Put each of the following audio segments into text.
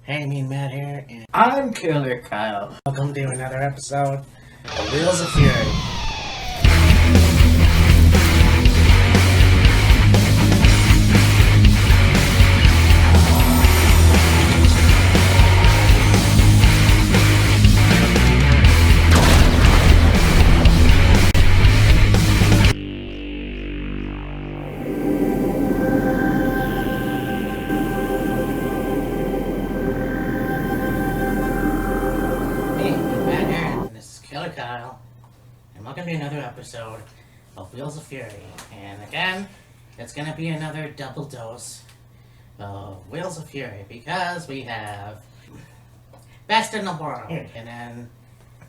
Hey, Mean Matt here, and I'm Killer Kyle. Welcome to another episode of Wheels of Fury. Kyle, and welcome to another episode of Wheels of Fury. And again, it's going to be another double dose of Wheels of Fury because we have Best in the World, and then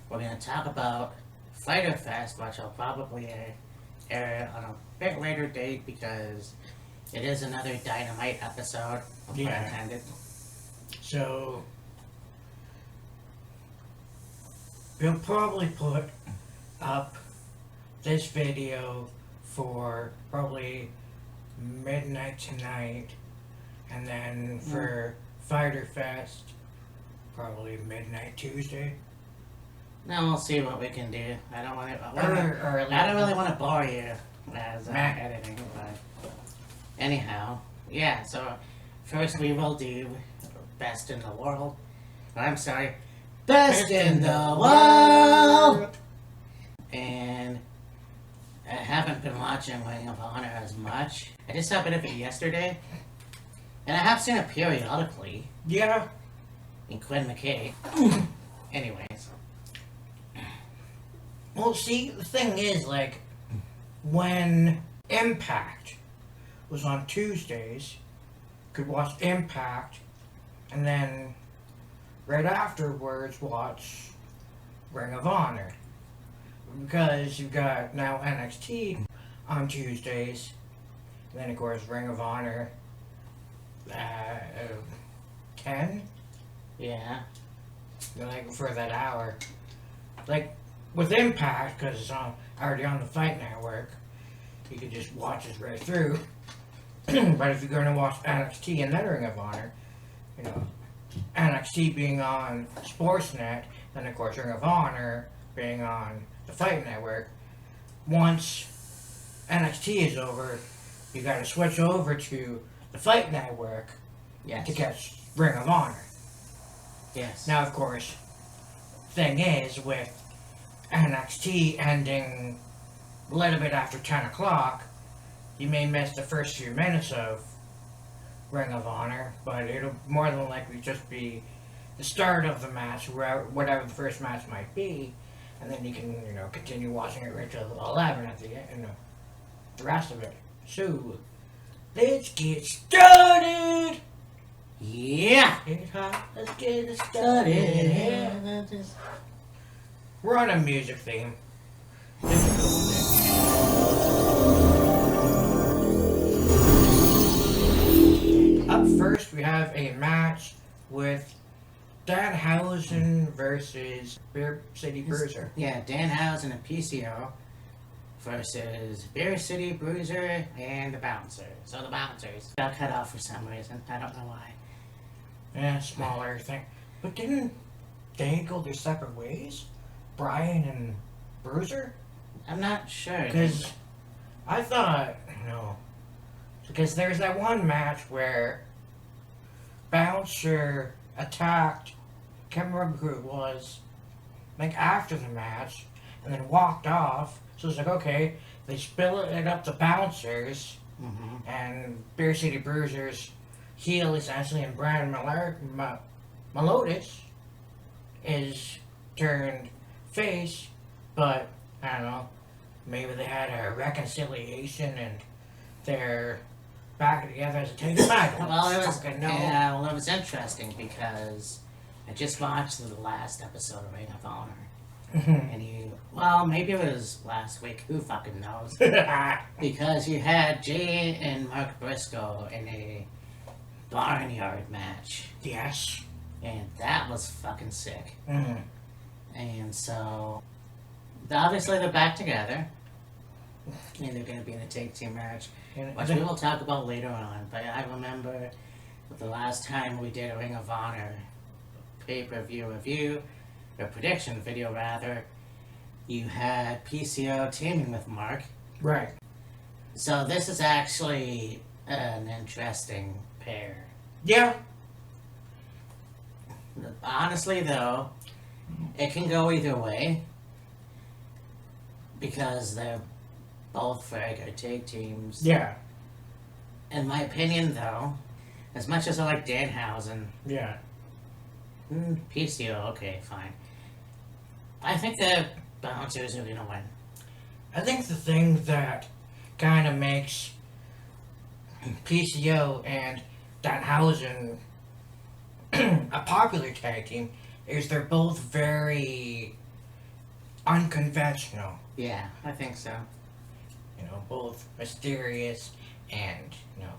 we're going to talk about Fighter Fest, which will probably air on a bit later date because it is another Dynamite episode, intended. So we'll probably put up this video for probably midnight tonight, and then for Fighter Fest, probably midnight Tuesday. Now we'll see what we can do. I don't want to. I don't really want to bore you as editing, but anyhow, yeah. So first we will do Best in the World. I'm sorry. Best in the world! And I haven't been watching Ring of Honor as much. I just saw a bit of it yesterday. And I have seen it periodically. Yeah. In Quinn McKay. Anyways. Well, see, the thing is, like, when Impact was on Tuesdays, could watch Impact, and then right afterwards watch Ring of Honor, because you've got now NXT on Tuesdays, and then of course Ring of Honor 10, Yeah. like for that hour. Like with Impact, because it's already on the Fight Network, you can just watch it right through. But if you're going to watch NXT and then Ring of Honor, you know, NXT being on Sportsnet, and of course Ring of Honor being on the Fight Network. Once NXT is over, you gotta switch over to the Fight Network to catch Ring of Honor. Yes. Now, of course, thing is, with NXT ending a little bit after 10 o'clock, you may miss the first few minutes of Ring of Honor, but it'll more than likely just be the start of the match, whatever the first match might be, and then you can, continue watching it right till 11 at the end, the rest of it. So, let's get started! Yeah! Get hot, let's get it started. Yeah. We're on a music theme. Up first, we have a match with Danhausen versus Beer City Bruiser. Yeah, Danhausen and PCO versus Beer City Bruiser and the Bouncer. So the Bouncers got cut off for some reason. I don't know why. Yeah, smaller thing. But didn't they go their separate ways? Brian and Bruiser? I'm not sure. Because I thought, because there's that one match where Bouncer attacked, can't remember who it was, like after the match, and then walked off. So it's like, okay, they split it up to Bouncers, and Beer City Bruiser's heel essentially, and Brian Melodis is turned face, but I don't know, maybe they had a reconciliation and they're back together as a team. Well, it was interesting because I just watched the last episode of Ring of Honor. And maybe it was last week, who fucking knows? Because you had Jey and Mark Briscoe in a barnyard match. Yes. And that was fucking sick. And so, obviously they're back together. And they're going to be in a tag team match, which we will talk about later on. But I remember the last time we did a Ring of Honor pay-per-view review, or prediction video rather, you had PCO teaming with Mark. Right. So this is actually an interesting pair. Yeah. Honestly though, it can go either way. Because they're both very good tag teams. Yeah. In my opinion though, as much as I like Danhausen, Yeah. PCO, okay, fine. I think the Bouncers are gonna win. I think the thing that kind of makes PCO and Danhausen a popular tag team is they're both very unconventional. Yeah, I think so. You know, both mysterious and, you know,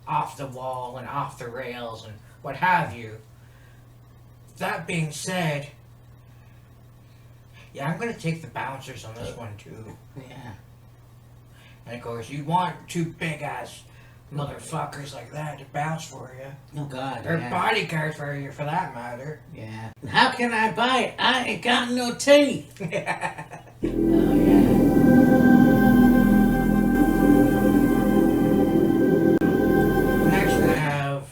off the wall and off the rails and what have you. That being said, yeah, I'm gonna take the Bouncers on this one too. Yeah. And of course, you want two big ass motherfuckers like that to bounce for you. Oh God. Or yeah. bodyguards for you, for that matter. Yeah. How can I bite? I ain't got no teeth. Oh yeah. Next we have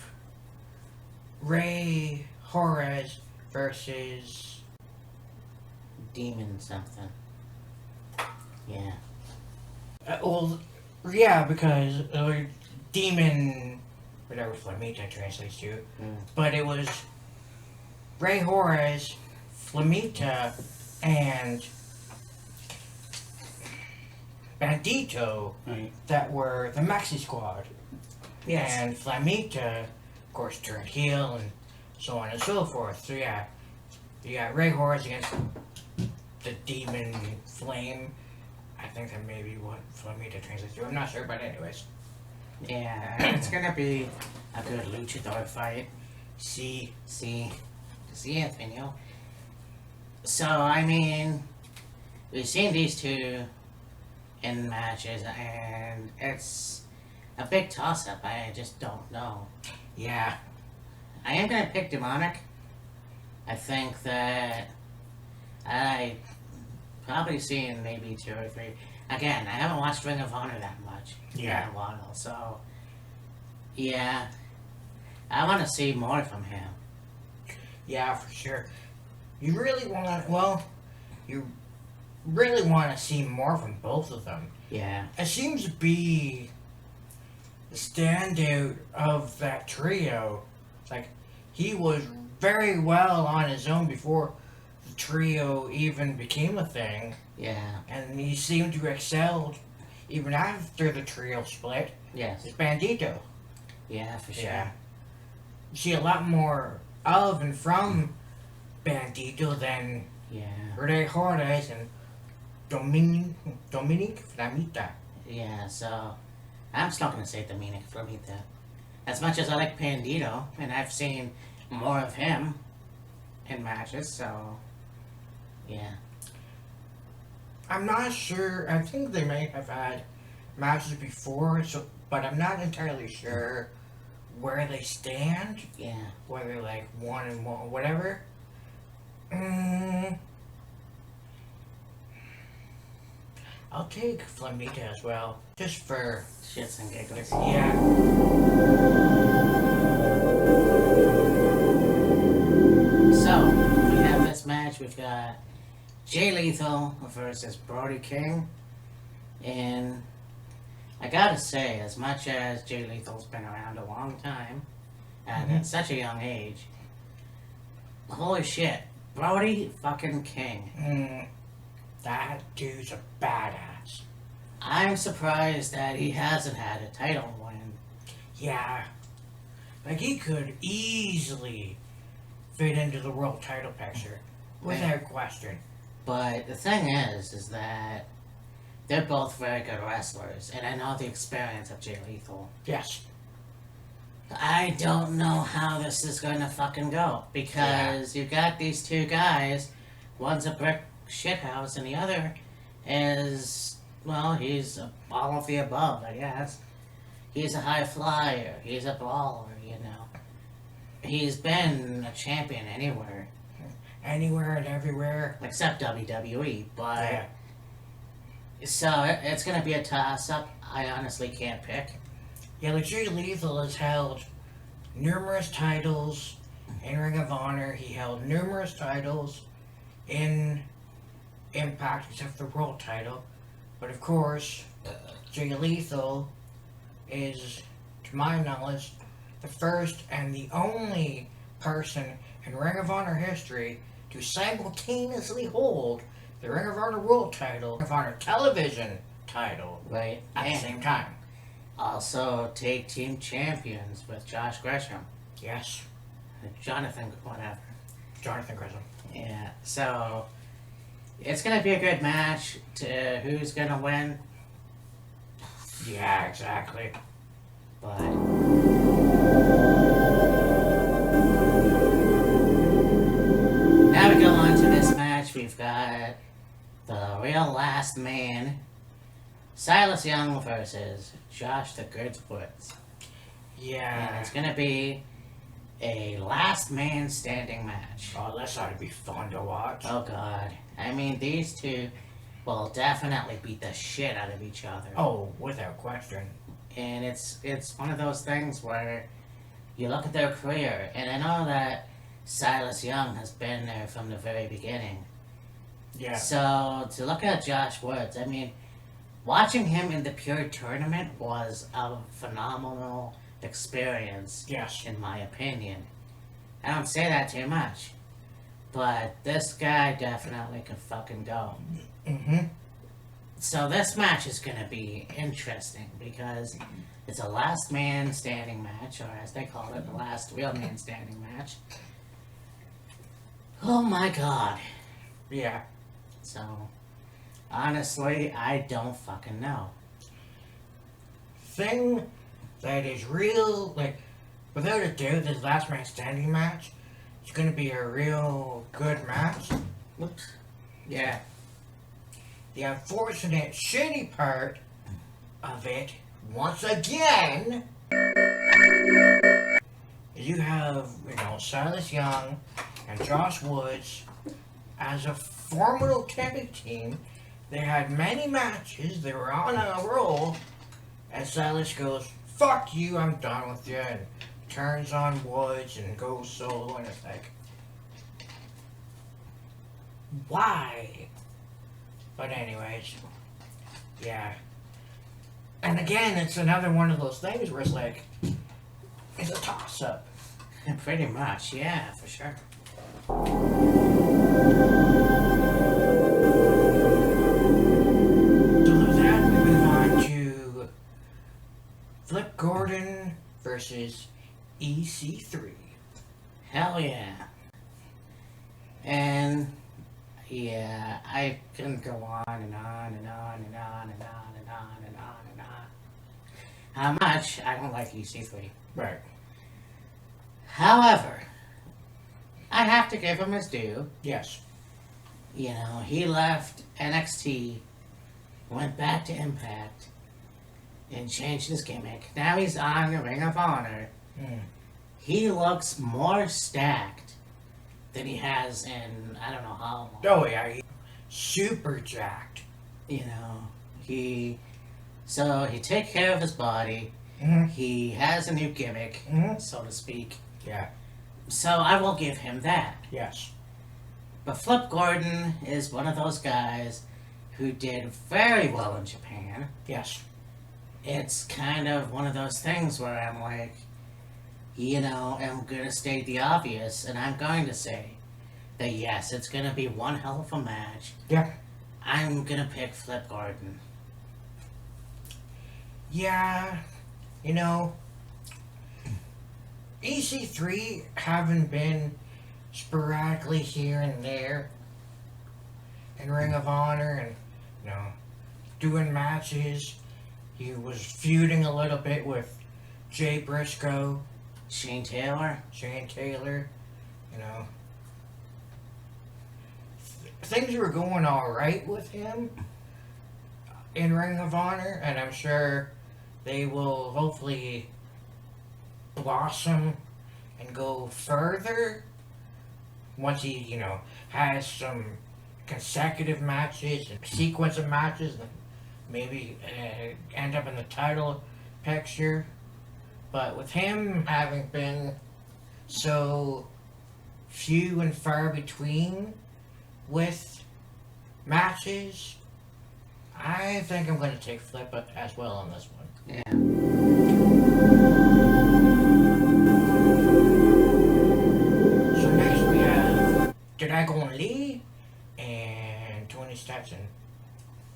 Juarez versus Demon something. Yeah. well, yeah, because demon, whatever Flamita translates to, but it was Juarez, Flamita, and Bandito Right. that were the Maxi Squad. Yes. And Flamita, of course, turned heel and so on and so forth. So yeah, you got Juarez against the Demon Flame. I think that may be what Flamita translates to. I'm not sure, but anyways. Yeah, it's gonna be a good luchador fight. See, Antonio. So, I mean, we've seen these two in matches, and it's a big toss-up. I just don't know. yeah, I am gonna pick Demonic. I think that I probably seen maybe 2 or 3. Again, I haven't watched Ring of Honor that much in Yeah. a while, so yeah, I want to see more from him. yeah, for sure. You really want to see more from both of them. Yeah, It seems to be the standout of that trio. Like, he was very well on his own before the trio even became a thing, yeah, and he seemed to excel even after the trio split. yes, It's Bandito. yeah, for sure. Yeah. You see a lot more of and from Bandito than Yeah, Juarez and Dominic Flamita. yeah. So I'm just not gonna say Dominic Flamita. As much as I like Bandito, and I've seen more of him in matches, so yeah. I'm not sure. I think they may have had matches before, but I'm not entirely sure where they stand. Yeah. Whether like 1-1, whatever. I'll take Flamita as well, just for Shits and giggles. yeah. So, we have this match. We've got Jay Lethal versus Brody King. And I gotta say, as much as Jay Lethal's been around a long time, and at such a young age, holy shit, Brody fucking King. That dude's a badass. I'm surprised that he hasn't had a title win. Yeah. Like, he could easily fit into the world title picture. Without question. But the thing is that they're both very good wrestlers, and I know the experience of Jay Lethal. Yes. I don't know how this is gonna fucking go, because you got these two guys, one's a brick shithouse and the other is, well, he's all of the above, I guess. He's a high flyer, he's a brawler, you know. he's been a champion anywhere. Anywhere and everywhere. Except WWE, but... Yeah. So, it's gonna be a toss-up. I honestly can't pick. Yeah, like Jey Lethal has held numerous titles in Ring of Honor. He held numerous titles in Impact, except the world title. But of course, Jey Lethal is, to my knowledge, the first and the only person in Ring of Honor history to simultaneously hold the Ring of Honor world title, Ring of Honor television title, Right. at the same time. Also, tag team champions with Josh Gresham. Yes, Jonathan, whatever. Jonathan Gresham. Yeah, so it's gonna be a good match. To who's gonna win? Yeah, exactly. But now we go on to this match. We've got the real last man, Silas Young versus Josh the Goods Woods. And Yeah. it's gonna be a last man standing match. Oh, this ought to be fun to watch. Oh god. I mean, these two will definitely beat the shit out of each other. Oh, without question. And it's one of those things where you look at their career, and I know that Silas Young has been there from the very beginning. Yeah. So to look at Josh Woods, I mean, watching him in the pure tournament was a phenomenal experience, Yes. in my opinion. I don't say that too much, but this guy definitely can fucking go. Mm-hmm. So this match is gonna be interesting because it's a last man standing match, or as they call it, the last real man standing match. Oh my god. Yeah. So, honestly, I don't fucking know. Thing that is real, like, without a doubt, this last man standing match is going to be a real good match. Whoops. Yeah. The unfortunate, shitty part of it, once again, you have, Silas Young and Josh Woods as a formidable tag team. They had many matches, they were on a roll, and Silas goes, "Fuck you, I'm done with you," and turns on Woods and goes solo, and it's like, why? But anyways, yeah. And again, it's another one of those things where it's like, it's a toss-up. Pretty much, yeah, for sure. So with that, we move on to Flip Gordon versus EC3. Hell yeah. And, yeah, I can go on and on and on and on and on and on and on and on. How much I don't like EC3. Right. However, I have to give him his due. Yes. You know, he left NXT, went back to Impact, and changed his gimmick. Now he's on the Ring of Honor. He looks more stacked than he has in I don't know how long. Oh yeah, he's super jacked. You know, he takes care of his body. Mhm. He has a new gimmick, Mhm. so to speak. Yeah. So I will give him that. Yes. But Flip Gordon is one of those guys who did very well in Japan. Yes. It's kind of one of those things where I'm like, I'm going to state the obvious, and I'm going to say that yes, it's going to be one hell of a match. Yeah. I'm going to pick Flip Gordon. Yeah. EC3 having been sporadically here and there in Ring of Honor and, doing matches. He was feuding a little bit with Jay Briscoe, Shane Taylor. Things were going alright with him in Ring of Honor, and I'm sure they will hopefully blossom and go further once he, you know, has some consecutive matches and sequence of matches and maybe end up in the title picture. But with him having been so few and far between with matches, I think I'm going to take Flip as well on this one. Yeah. So next we have Dragon Lee and Tony Stetson.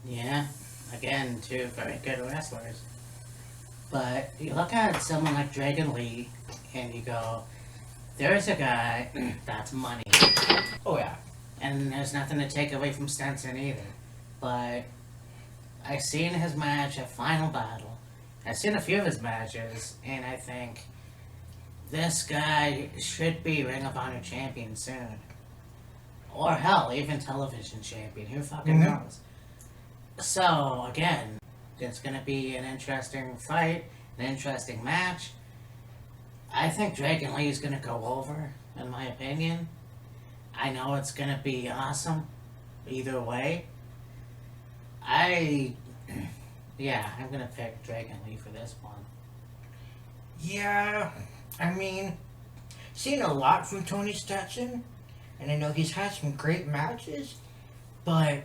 Yeah. Again, two very good wrestlers. But you look at someone like Dragon Lee and you go, there's a guy that's money. Oh yeah. And there's nothing to take away from Stenson either. But I've seen his match at Final Battle. I've seen a few of his matches, and I think this guy should be Ring of Honor champion soon. Or hell, even television champion. Who fucking knows? So, again, it's going to be an interesting fight, an interesting match. I think Dragon Lee is going to go over, in my opinion. I know it's going to be awesome either way. I'm going to pick Dragon Lee for this one. Yeah, I mean, seen a lot from Tony Stetson, and I know he's had some great matches, but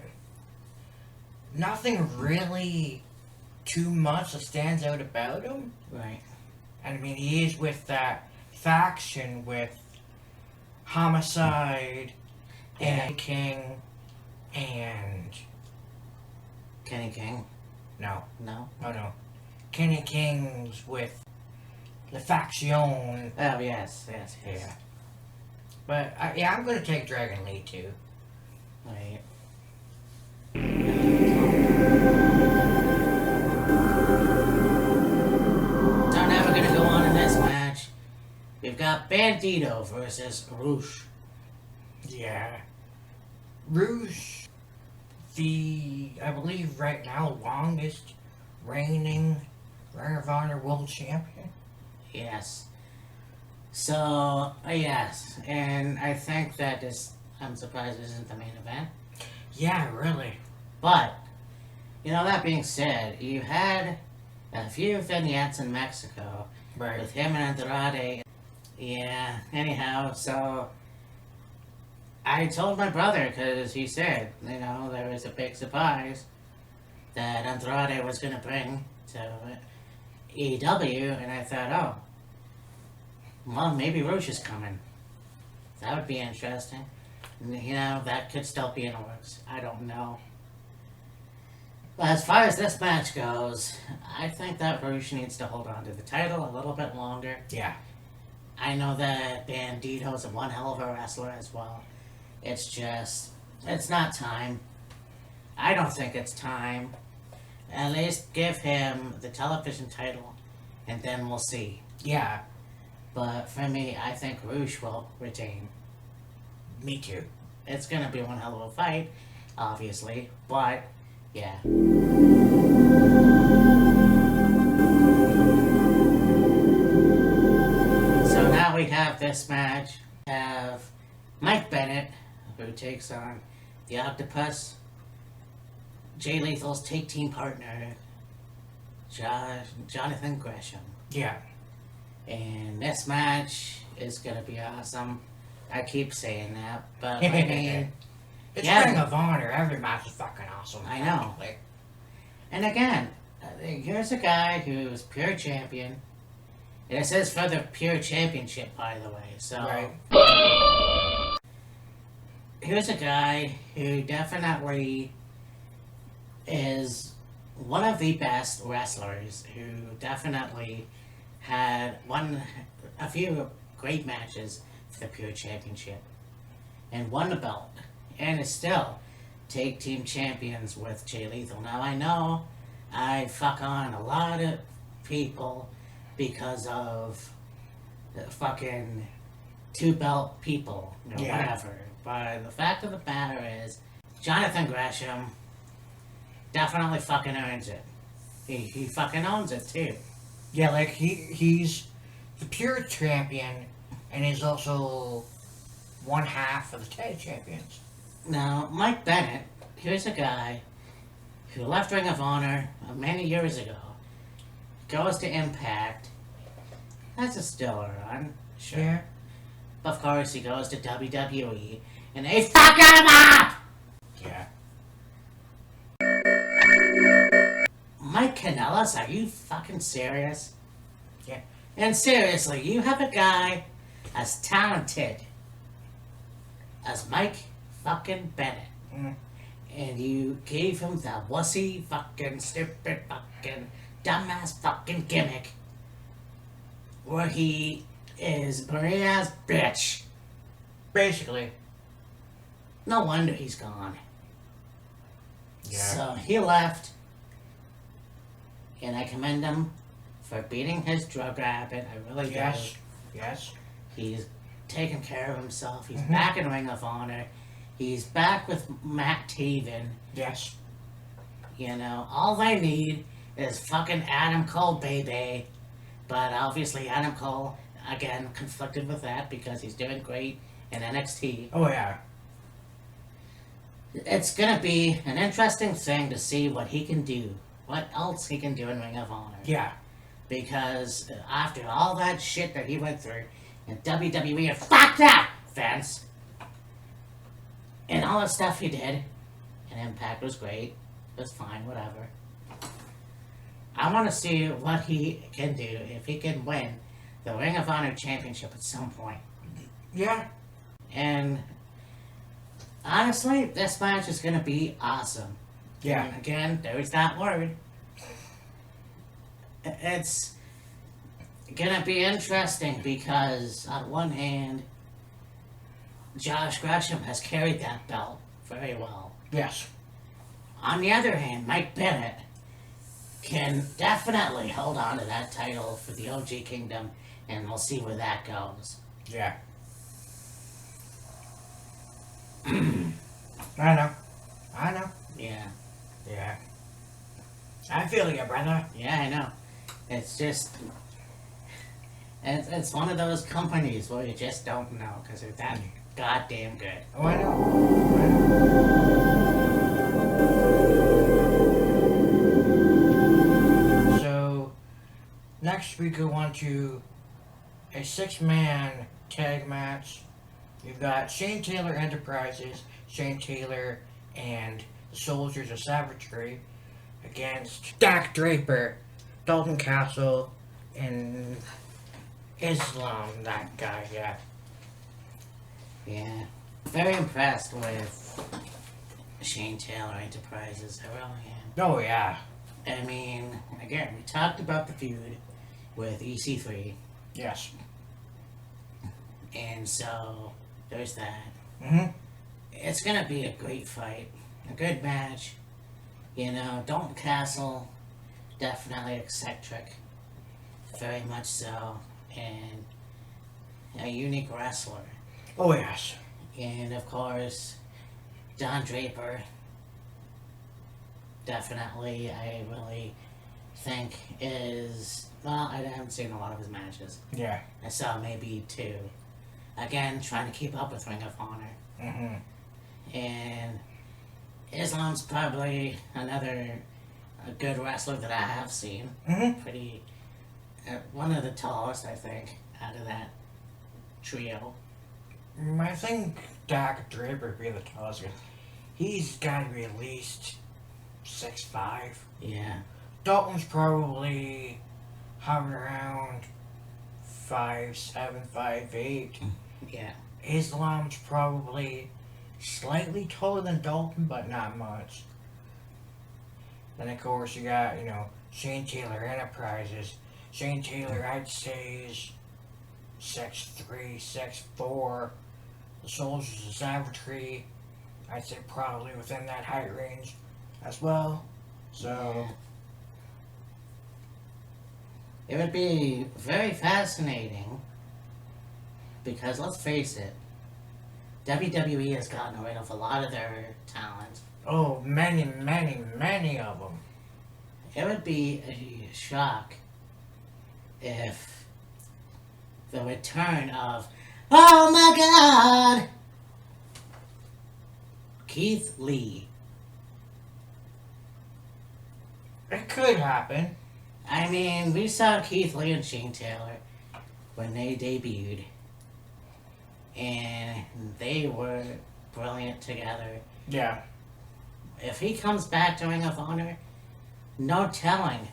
nothing really too much that stands out about him. Right. I mean, he is with that faction with Homicide and King and... Kenny King? No. No? Oh, no. Kenny King's with the faction. Oh, yes. Yeah. But, I'm going to take Dragon Lee, too. Right. So now we're going to go on in this match. We've got Bandito versus Rouge. Yeah. Rouge, I believe right now, longest reigning Ring of Honor World Champion. Yes. So, yes. And I think that I'm surprised this isn't the main event. Yeah, really. But, that being said, you had a few vignettes in Mexico. Right. With him and Andrade. Yeah, anyhow, so I told my brother, because he said, there was a big surprise that Andrade was going to bring to AEW, and I thought, oh, well, maybe Rouge is coming. That would be interesting. That could still be in the works. I don't know. But as far as this match goes, I think that Rouge needs to hold on to the title a little bit longer. Yeah. I know that Bandito's one hell of a wrestler as well. It's just, it's not time. I don't think it's time. At least give him the television title, and then we'll see. Yeah. But for me, I think Rouge will retain. Me too. It's going to be one hell of a fight, obviously, but, yeah. So now we have this match. We have Mike Bennett, who takes on the Octopus, Jay Lethal's take team partner, Jonathan Gresham. Yeah. And this match is going to be awesome. I keep saying that, but I mean... It's Ring of Honor. Every match is fucking awesome. I know. And again, here's a guy who's pure champion. And it says for the pure championship, by the way. So, right. Here's a guy who definitely is one of the best wrestlers, who definitely had a few great matches for the pure championship and won the belt, and is still take team champions with Jay Lethal. Now I know I fuck on a lot of people because of the fucking two belt people, whatever. But the fact of the matter is, Jonathan Gresham definitely fucking earns it. He fucking owns it too. Yeah, he's the pure champion And he's also one half of the tag champions. Now, Mike Bennett, here's a guy who left Ring of Honor many years ago, goes to Impact, has a stellar run, sure. Yeah. Of course, he goes to WWE, and they fuck him up! Yeah. Mike Kanellis, are you fucking serious? Yeah. And seriously, you have a guy as talented as Mike fucking Bennett. Mm. And you gave him the wussy fucking stupid fucking dumbass fucking gimmick where he is Maria's bitch. Basically. No wonder he's gone. Yeah. So he left, and I commend him for beating his drug habit. I really Yes. do. Yes. He's taken care of himself. He's Mm-hmm. back in Ring of Honor. He's back with Matt Taven. Yes. You know, all they need is fucking Adam Cole, baby. But obviously Adam Cole, again, conflicted with that because he's doing great in NXT. Oh, yeah. It's gonna be an interesting thing to see what he can do. What else he can do in Ring of Honor. Yeah. Because after all that shit that he went through, and WWE are fucked up, Vince. And all the stuff he did, and Impact was great. It was fine, whatever. I want to see what he can do if he can win the Ring of Honor Championship at some point. Yeah. And honestly, this match is going to be awesome. Yeah. And again, there's that word. It's going to be interesting because, on one hand, Josh Gresham has carried that belt very well. Yes. On the other hand, Mike Bennett can definitely hold on to that title for the OG Kingdom, and we'll see where that goes. Yeah. I know. I know. Yeah. Yeah. I feel you, brother. Yeah, I know. It's just... It's one of those companies where you just don't know, because they're that goddamn good. Oh, I know. So, next we go on to a 6-man tag match. You've got Shane Taylor Enterprises, Shane Taylor and the Soldiers of Savagery against Dak Draper, Dalton Castle, and Islam, that guy, yeah. Yeah. Very impressed with Shane Taylor Enterprises. I really am. Oh, yeah. I mean, again, we talked about the feud with EC3, Yes. and so there's that. Mm-hmm. It's gonna be a great fight, a good match. You know, Dalton Castle, definitely eccentric, very much so, and a unique wrestler. Oh, yes. And of course, Don Draper, definitely, I really think is, well, I haven't seen a lot of his matches. Yeah. I saw maybe 2. Again, trying to keep up with Ring of Honor. Mm-hmm. And Islam's probably another a good wrestler that I have seen. Mm-hmm. Pretty, one of the tallest, I think, out of that trio. I think Dak Draper would be the tallest. He's got to be at least 6'5". Yeah. Dalton's probably hovering around 5'7", 5'8". Yeah. Islam's probably slightly taller than Dalton, but not much. Then of course you got, Shane Taylor Enterprises. Shane Taylor, I'd say, is 6'3", 6'4". The Soldiers of Savagery, I'd say probably within that height range as well. So, It would be very fascinating because, let's face it, WWE has gotten rid of a lot of their talent. oh, many, many, many of them. It would be a shock if the return of Oh my God! Keith Lee. It could happen. I mean, we saw Keith Lee and Shane Taylor when they debuted, and they were brilliant together. Yeah. If he comes back to Ring of Honor, no telling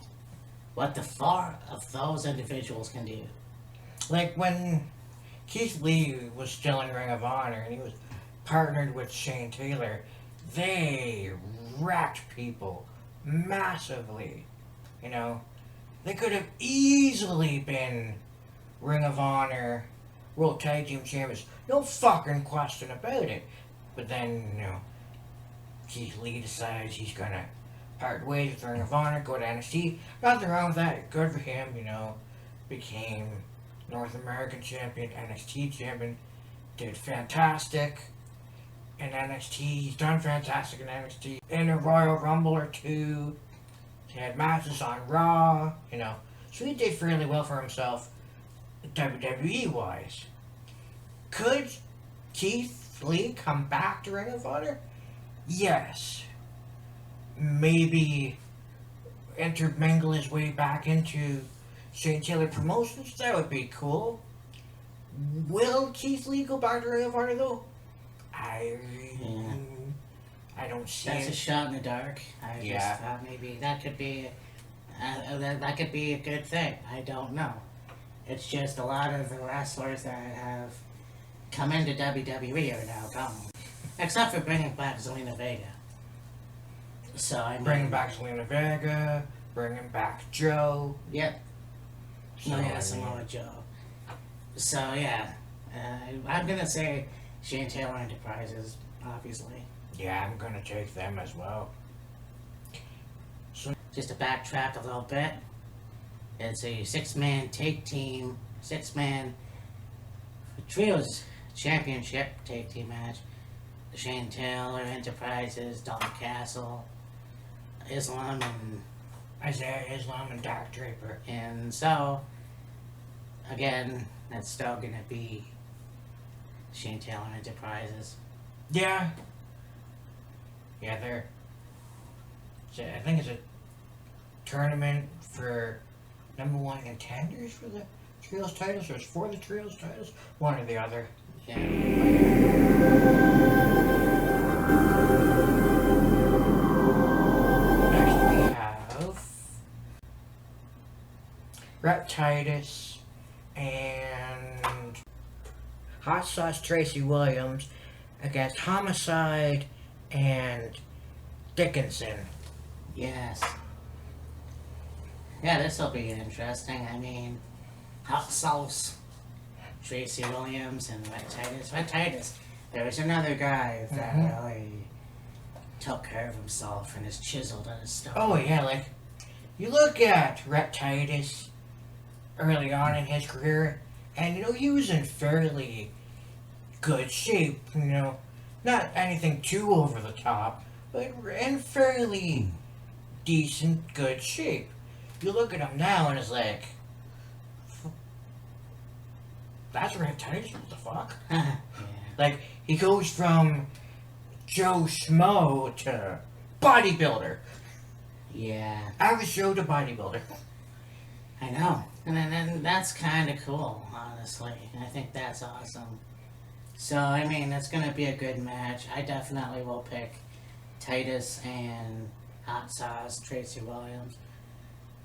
what the four of those individuals can do. Like when Keith Lee was still in Ring of Honor and he was partnered with Shane Taylor, they wrecked people massively. You know, they could have easily been Ring of Honor World Tag Team Champions. No fucking question about it. But then, you know, Keith Lee decides he's gonna part ways with Ring of Honor, go to NXT. Nothing wrong with that. Good for him, you know. Became North American champion, NXT champion. Did fantastic in NXT. He's done fantastic in NXT. In a Royal Rumble or two. He had matches on Raw, you know. So he did fairly well for himself, WWE wise. Could Keith Lee come back to Ring of Honor? Yes. Maybe intermingle his way back into Shane Taylor Promotions? That would be cool. Will Keith Lee go back to Ring of Honor though? I don't see That's it. a shot in the dark. I just thought maybe that could be that could be a good thing. I don't know. It's just a lot of the wrestlers that have come into WWE are now gone, except for bringing back Zelina Vega. So I mean, Bringing back Zelina Vega, bringing back Joe. Yep. So, Oh yeah, Samoa Joe. So yeah, I'm gonna say Shane Taylor Enterprises, obviously. Yeah, I'm gonna take them as well. Just to backtrack a little bit, it's a six-man tag team, six-man trios championship tag team match. Shane Taylor Enterprises, Don Castle, Islam, and Islam and Dark Draper. And so, again, that's still gonna be Shane Taylor Enterprises. Yeah. Yeah, I think it's a tournament for #1 contenders for the trios titles, or it's for the trios titles, one or the other. Yeah. Next we have Rhett Titus and Hot Sauce Tracy Williams against Homicide and Dickinson. Yes. Yeah, this will be interesting. I mean, Hot Sauce, Tracy Williams, and Rhett Titus. Rhett Titus, there was another guy that really took care of himself and is chiseled on his stomach. Oh yeah, like, you look at Rhett Titus early on in his career, and you know, he was in fairly good shape, you know, not anything too over the top, but in fairly decent, good shape. You look at him now and it's like, that's Rhett Titus, what the fuck? Yeah. Like, he goes from Joe Schmo to bodybuilder. Yeah, Average Joe to bodybuilder. I know. And that's kind of cool, honestly. I think that's awesome. So, I mean, it's going to be a good match. I definitely will pick Titus and Hot Sauce, Tracy Williams.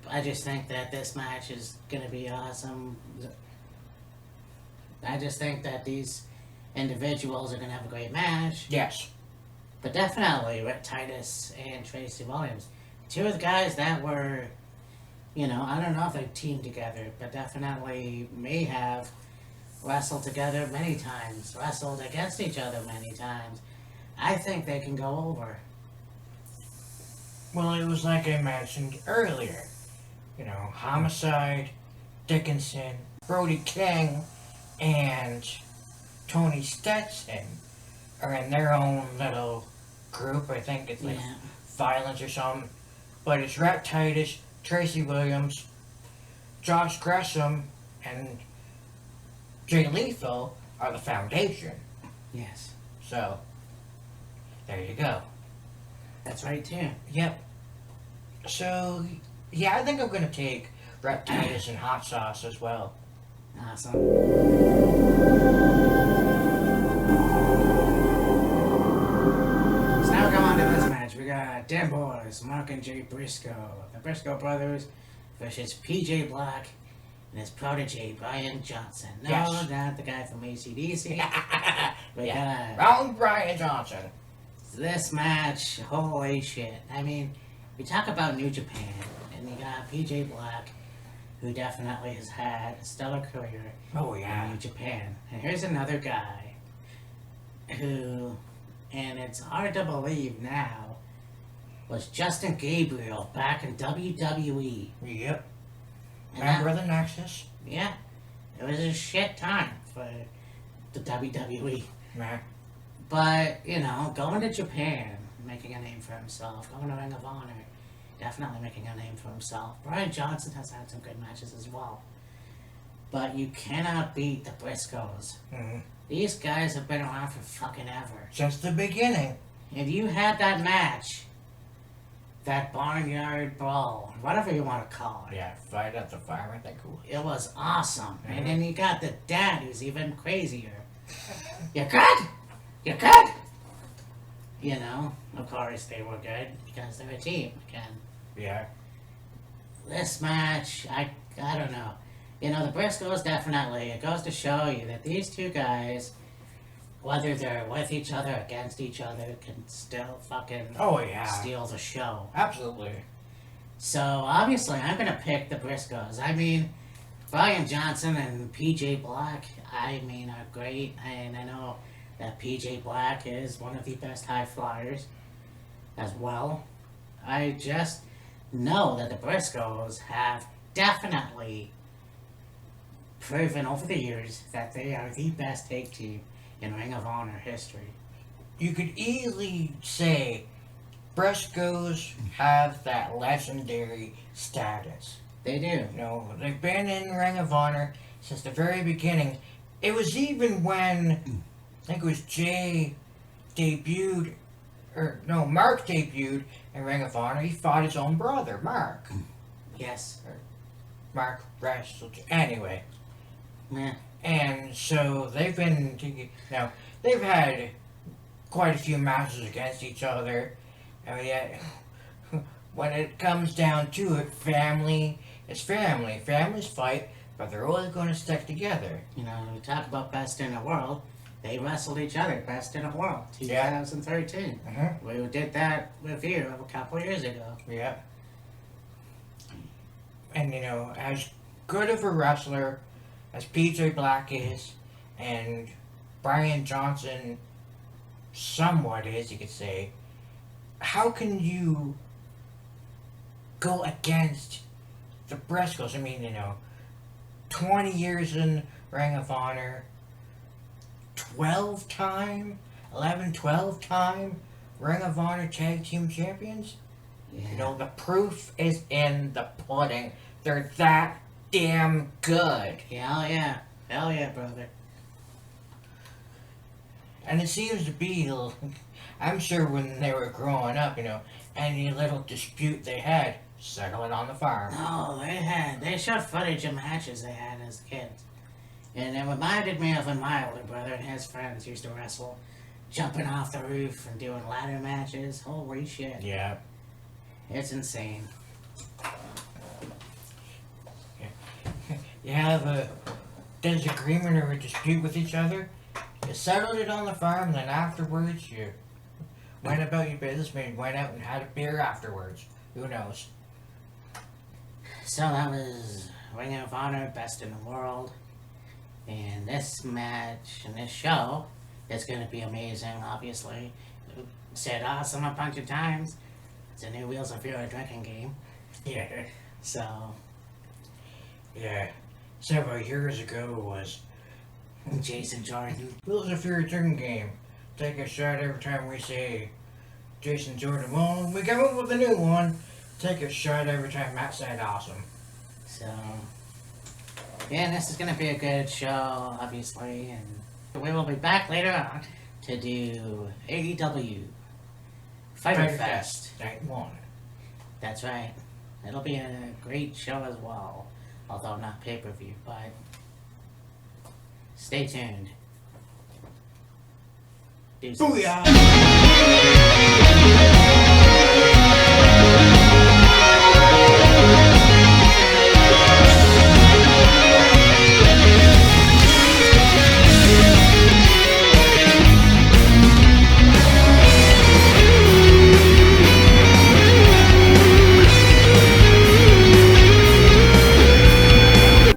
I just think that this match is going to be awesome. I just think that these individuals are going to have a great match. Yes. But definitely Rhett Titus and Tracy Williams. Two of the guys that were, you know, I don't know if they teamed together, but definitely may have wrestled together many times, wrestled against each other many times. I think they can go over. Well, it was like I mentioned earlier. You know, Homicide, Dickinson, Brody King, and Tony Stetson are in their own little group. I think it's like Violence or something. But it's Rhett Titus, Tracy Williams, Josh Gresham, and Jay Lethal are the foundation. Yes. So, there you go. That's right, too. Yep. So, yeah, I think I'm gonna take Rep Titus and hot sauce as well. Awesome. So now we go on to this match. We got Dem Boys, Mark and Jay Briscoe. The Briscoe brothers versus PJ Black and his protege, Brian Johnson. No, Yes. not the guy from AC/DC. We Yeah. got Wrong Brian Johnson. this match. Holy shit. I mean, we talk about New Japan, and you got PJ Black, who definitely has had a stellar career Oh, in yeah. New Japan. And here's another guy who, and it's hard to believe now, was Justin Gabriel back in WWE. Yep. And Remember the Nexus? yeah, it was a shit time for the WWE. Nah. But, you know, going to Japan, making a name for himself, going to Ring of Honor, definitely making a name for himself. Brian Johnson has had some good matches as well. But you cannot beat the Briscoes. Mm-hmm. These guys have been around for fucking ever. Since the beginning. If you had that match, that barnyard brawl, whatever you want to call it, Yeah, fight at the fire, I think cool. it was awesome. And then you got the dad who's even crazier. You good? You good? You know, of course they were good because they're a team again. Yeah. This match, I don't know. You know, the Briscoes definitely, it goes to show you that these two guys, whether they're with each other, against each other, can still fucking Oh, yeah. steal the show. Absolutely. So, obviously, I'm going to pick the Briscoes. I mean, Brian Johnson and PJ Black, I mean, are great. And I know that PJ Black is one of the best high flyers as well. I just know that the Briscoes have definitely proven over the years that they are the best tag team in Ring of Honor history. You could easily say Briscoes have that legendary status. They do. You know, they've been in Ring of Honor since the very beginning. It was even when, I think it was Jay debuted, Mark debuted in Ring of Honor. He fought his own brother, Mark. Yes. Mark wrestled. Anyway. Yeah. And so they've been, now, they've had quite a few matches against each other. And yet, when it comes down to it, family is family. Families fight, but they're always going to stick together. You know, we talk about best in the world. They wrestled each other, best in the world, Yeah. 2013. Mm-hmm. We did that with you a couple years ago. Yeah. And, you know, as good of a wrestler as PJ Black is, and Brian Johnson somewhat is, you could say, how can you go against the Briscoes? I mean, you know, 20 years in Ring of Honor, 12 time Ring of Honor Tag Team Champions? Yeah. You know, the proof is in the pudding. They're that damn good. Hell yeah. Hell yeah, brother. And it seems to be, I'm sure when they were growing up, you know, any little dispute they had, settle it on the farm. No, they showed footage of matches they had as kids. And it reminded me of when my older brother and his friends used to wrestle, jumping off the roof and doing ladder matches. Holy shit. Yeah. It's insane. You have a disagreement or a dispute with each other, you settled it on the farm, and then afterwards you went about your business, maybe went out and had a beer afterwards. Who knows? So that was Ring of Honor, best in the world. And this match and this show is going to be amazing, obviously. Said awesome a bunch of times. It's a new Wheels of Fury drinking game. Yeah. So, Yeah. Several years ago was Jason Jordan. Wheels of Fury drinking game. Take a shot every time we say Jason Jordan. Well, we come up with a new one. Take a shot every time Matt said awesome. So, yeah, this is going to be a good show, obviously. And We will be back later on to do AEW Fighter Fest. Night 1. That's right. It'll be a great show as well. Although not pay-per-view, but stay tuned. Deuces. Booyah!